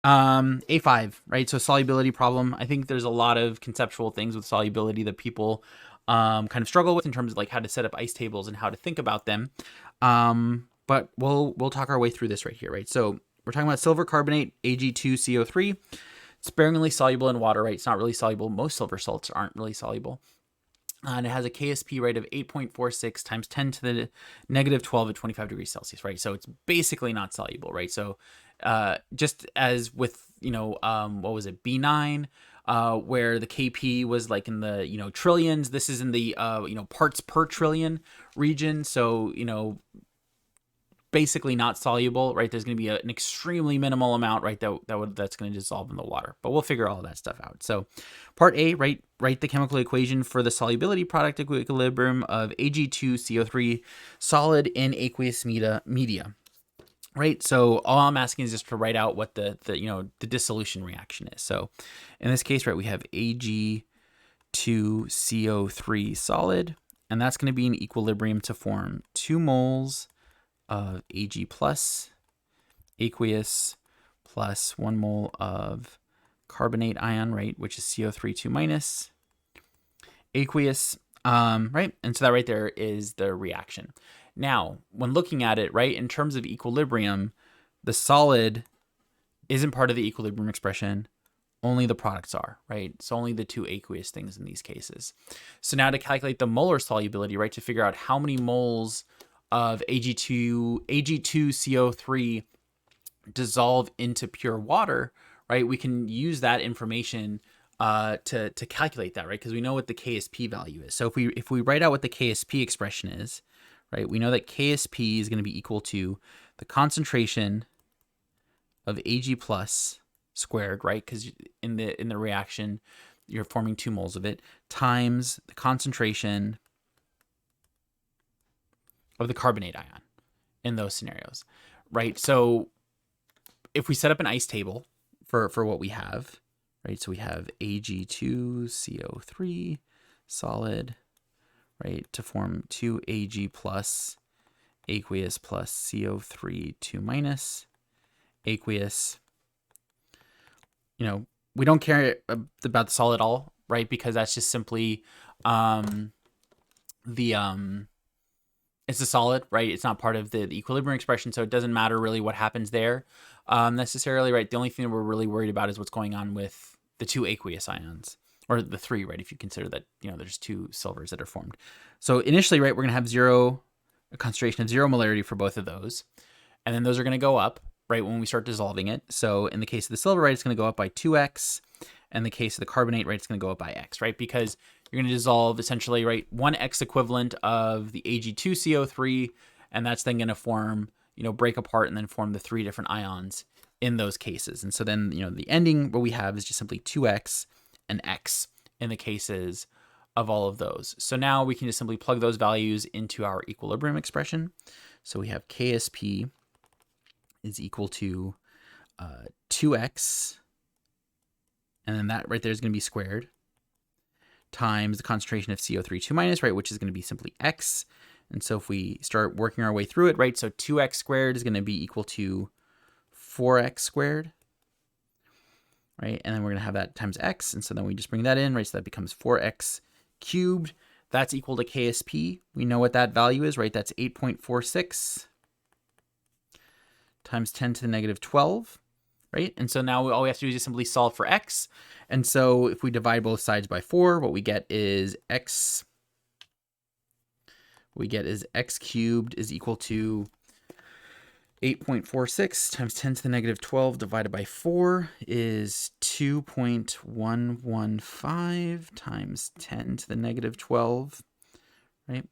A5, right? So solubility problem. I think there's a lot of conceptual things with solubility that people kind of struggle with in terms of like how to set up ice tables and how to think about them. But we'll talk our way through this right here, right? So we're talking about silver carbonate, Ag2CO3, sparingly soluble in water, right? It's not really soluble. Most silver salts aren't really soluble. And it has a Ksp rate of 8.46 times 10 to the negative 12 at 25 degrees Celsius, right? So it's basically not soluble, right? So just as with, what was it, B9, where the Kp was like in the, trillions, this is in the, parts per trillion region. So, basically not soluble, right? There's going to be an extremely minimal amount, right, that's going to dissolve in the water. But we'll figure all of that stuff out. So part A, right, write the chemical equation for the solubility product equilibrium of Ag2CO3 solid in aqueous media. Right, so all I'm asking is just to write out what the dissolution reaction is. So in this case, right, we have Ag2CO3 solid, and that's going to be in equilibrium to form 2 moles of Ag plus aqueous plus 1 mole of carbonate ion, right, which is CO3 2 minus aqueous, right? And so that right there is the reaction. Now, when looking at it, right, in terms of equilibrium, the solid isn't part of the equilibrium expression. Only the products are, right? So only the 2 aqueous things in these cases. So now to calculate the molar solubility, right, to figure out how many moles of Ag2CO3 dissolve into pure water, right? We can use that information to calculate that, right? Because we know what the Ksp value is. So if we write out what the Ksp expression is, right, we know that Ksp is going to be equal to the concentration of Ag plus squared, right? Because in the reaction, you're forming 2 moles of it, times the concentration of the carbonate ion in those scenarios, right? So if we set up an ice table for what we have, right? So we have Ag2CO3 solid, right, to form 2 Ag plus aqueous plus CO3 2 minus aqueous. We don't care about the solid at all, right? Because that's just simply it's a solid, right? It's not part of the equilibrium expression, so it doesn't matter really what happens there necessarily, right? The only thing that we're really worried about is what's going on with the 2 aqueous ions, or the 3, right? If you consider that, there's 2 silvers that are formed. So initially, right, we're going to have a concentration of 0 molarity for both of those. And then those are going to go up, right, when we start dissolving it. So in the case of the silver, right, it's going to go up by 2x. In the case of the carbonate, right, it's going to go up by x, right? Because you're going to dissolve essentially, right, 1x equivalent of the Ag2CO3, and that's then going to form, break apart and then form the 3 different ions in those cases. And so then, the ending what we have is just simply 2x and x in the cases of all of those. So now we can just simply plug those values into our equilibrium expression. So we have Ksp is equal to 2x, and then that right there is going to be squared, times the concentration of CO3 2 minus, right, which is going to be simply x. And so if we start working our way through it, right, so 2x squared is going to be equal to 4x squared, right? And then we're going to have that times x. And so then we just bring that in, right? So that becomes 4x cubed. That's equal to Ksp. We know what that value is, right? That's 8.46 times 10 to the negative 12, right? And so now all we have to do is just simply solve for x. And so if we divide both sides by 4, what we get is x cubed is equal to 8.46 times 10 to the negative 12 divided by 4 is 2.115 times 10 to the negative 12, right?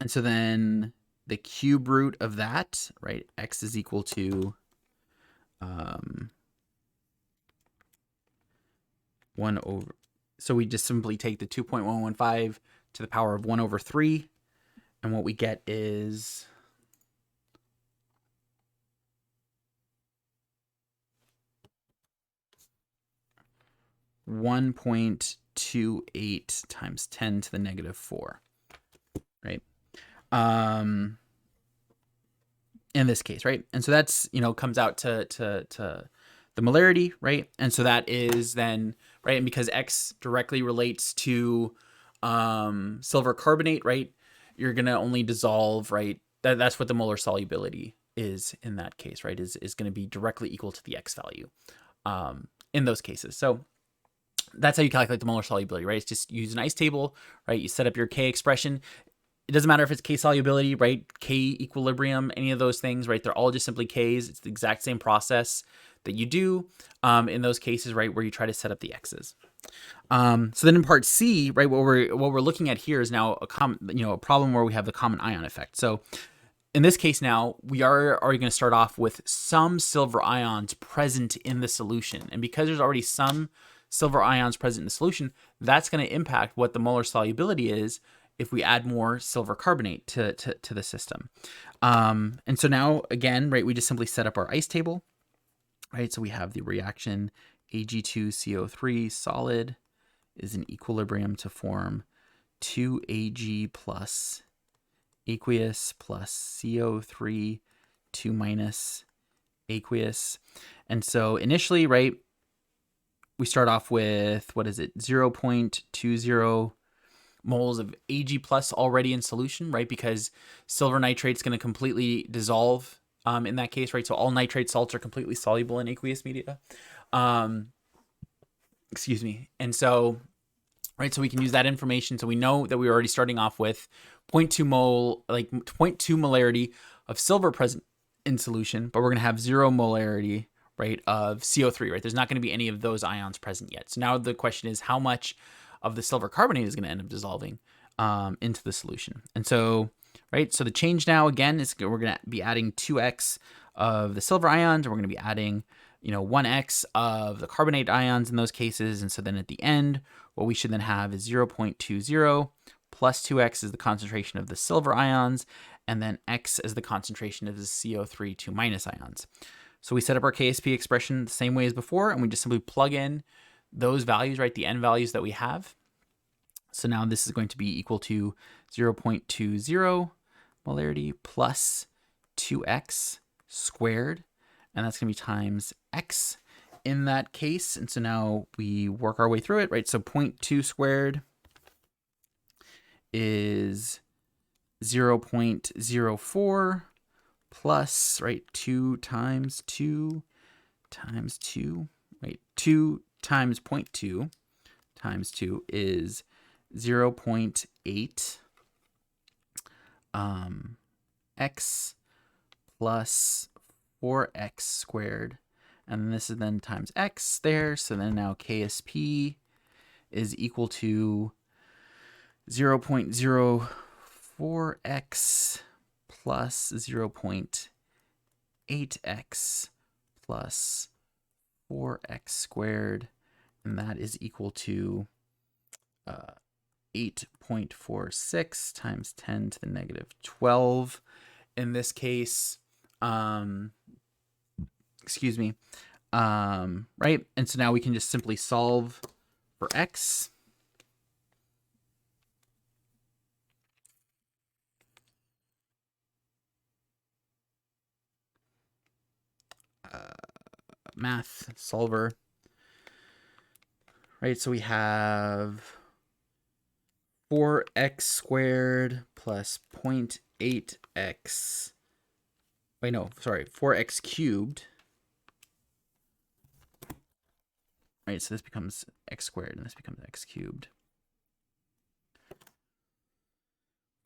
And so then the cube root of that, right, x is equal to 1 over, so we just simply take the 2.115 to the power of 1 over 3, and what we get is 1.28 times 10 to the negative 4, right? in this case, right? And so that's, comes out to the molarity, right? And so that is then, right, and because X directly relates to silver carbonate, right, you're going to only dissolve, right? That's what the molar solubility is in that case, right, is going to be directly equal to the X value in those cases. So that's how you calculate the molar solubility, right? It's just use an ice table, right? You set up your K expression. It doesn't matter if it's K solubility, right? K equilibrium, any of those things, right? They're all just simply Ks. It's the exact same process that you do in those cases, right, where you try to set up the X's. So then in part C, right, what we're looking at here is now a problem where we have the common ion effect. So in this case now, we are already going to start off with some silver ions present in the solution. And because there's already some silver ions present in the solution, that's going to impact what the molar solubility is if we add more silver carbonate to the system. And so now, again, right, we just simply set up our ice table, right? So we have the reaction Ag2CO3 solid is in equilibrium to form 2Ag plus aqueous plus CO3 2 minus aqueous. And so initially, right, we start off with, 0.20 moles of Ag plus already in solution, right? Because silver nitrate's going to completely dissolve in that case, right? So all nitrate salts are completely soluble in aqueous media. Excuse me. And so, right, so we can use that information. So we know that we're already starting off with 0.2 molarity of silver present in solution, but we're going to have 0 molarity, right, of CO3, right? There's not going to be any of those ions present yet. So now the question is how much of the silver carbonate is going to end up dissolving into the solution. And so, right, so the change now again is we're going to be adding 2x of the silver ions, and we're going to be adding 1x of the carbonate ions in those cases. And so then at the end, what we should then have is 0.20 plus 2x is the concentration of the silver ions, and then x is the concentration of the CO3 2 minus ions. So we set up our Ksp expression the same way as before, and we just simply plug in those values, right, the n values that we have. So now this is going to be equal to 0.20 molarity plus 2x squared, and that's going to be times x in that case. And so now we work our way through it, right? So 0.2 squared is 0.04 plus, right, 2 times 2 times 2, right, 2 times 0.2 times 2 is 0.8 x plus 4x squared, and this is then times x there. So then now Ksp is equal to 0.04x plus 0.8x plus 4x squared, and that is equal to 8.46 times 10 to the negative 12 in this case. Excuse me. Right, and so now we can just simply solve for x. Math solver. Right, so we have 4x squared plus 0.8x. Wait, no, sorry, 4x cubed. Right, so this becomes x squared and this becomes x cubed.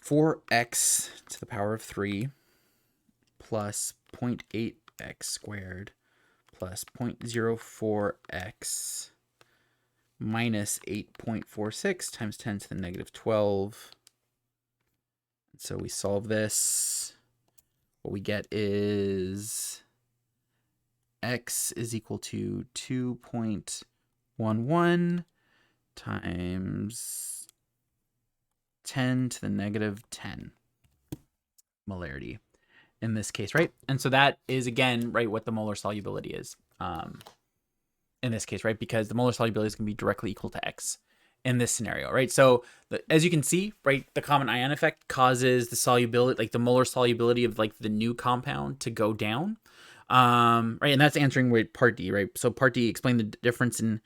4x to the power of 3 plus 0.8x squared plus 0.04x minus 8.46 times 10 to the negative 12. So we solve this. What we get is x is equal to 2.11 times 10 to the negative 10 molarity in this case, right? And so that is, again, right, what the molar solubility is in this case, right? Because the molar solubility is going to be directly equal to x in this scenario, right? So as you can see, right, the common ion effect causes the solubility, like the molar solubility of like the new compound to go down. Right, and that's answering with part D, right? So part D explain the difference in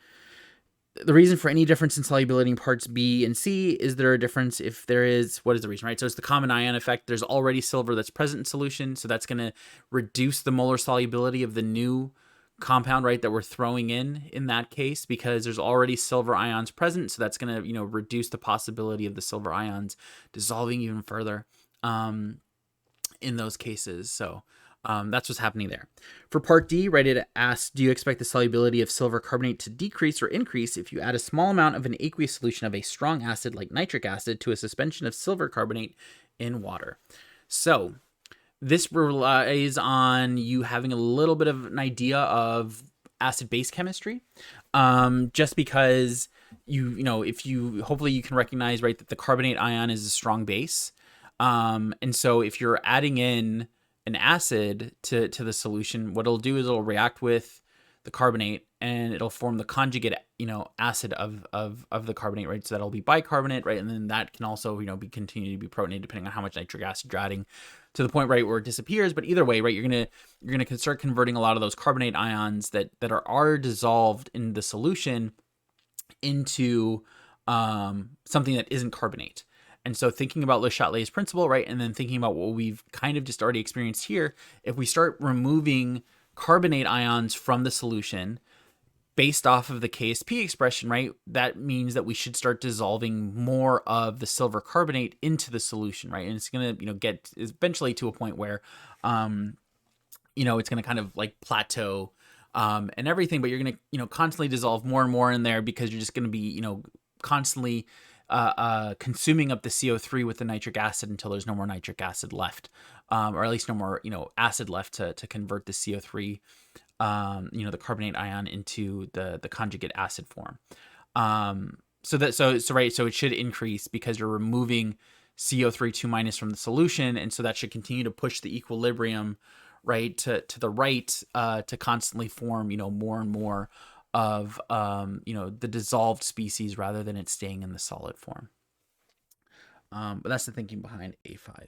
the reason for any difference in solubility in parts B and C. Is there a difference? If there is, what is the reason, right? So it's the common ion effect. There's already silver that's present in solution, so that's going to reduce the molar solubility of the new compound, right, that we're throwing in that case, because there's already silver ions present, so that's going to, you know, reduce the possibility of the silver ions dissolving even further in those cases. So that's what's happening there. For part D, right, it asks, do you expect the solubility of silver carbonate to decrease or increase if you add a small amount of an aqueous solution of a strong acid like nitric acid to a suspension of silver carbonate in water? So this relies on you having a little bit of an idea of acid-base chemistry, just because you know, if you, hopefully you can recognize, right, that the carbonate ion is a strong base. And so if you're adding in an acid to the solution, what it'll do is it'll react with the carbonate and it'll form the conjugate, you know, acid of the carbonate, right? So that'll be bicarbonate, right? And then that can also, you know, be continue to be protonated depending on how much nitric acid you're adding, to the point, right, where it disappears. But either way, right, you're gonna start converting a lot of those carbonate ions that are dissolved in the solution into something that isn't carbonate. And so thinking about Le Chatelet's principle, right, and then thinking about what we've kind of just already experienced here, if we start removing carbonate ions from the solution based off of the Ksp expression, right, that means that we should start dissolving more of the silver carbonate into the solution, right? And it's going to, you know, get eventually to a point where, you know, it's going to kind of like plateau and everything, but you're going to, you know, constantly dissolve more and more in there, because you're just going to be, you know, constantly consuming up the CO3 with the nitric acid until there's no more nitric acid left, or at least no more, you know, acid left to convert the CO3, you know, the carbonate ion into the conjugate acid form. So right, so it should increase because you're removing CO3 2 minus from the solution, and so that should continue to push the equilibrium, right, to the right, to constantly form, you know, more and more of, you know, the dissolved species rather than it staying in the solid form. But that's the thinking behind A5.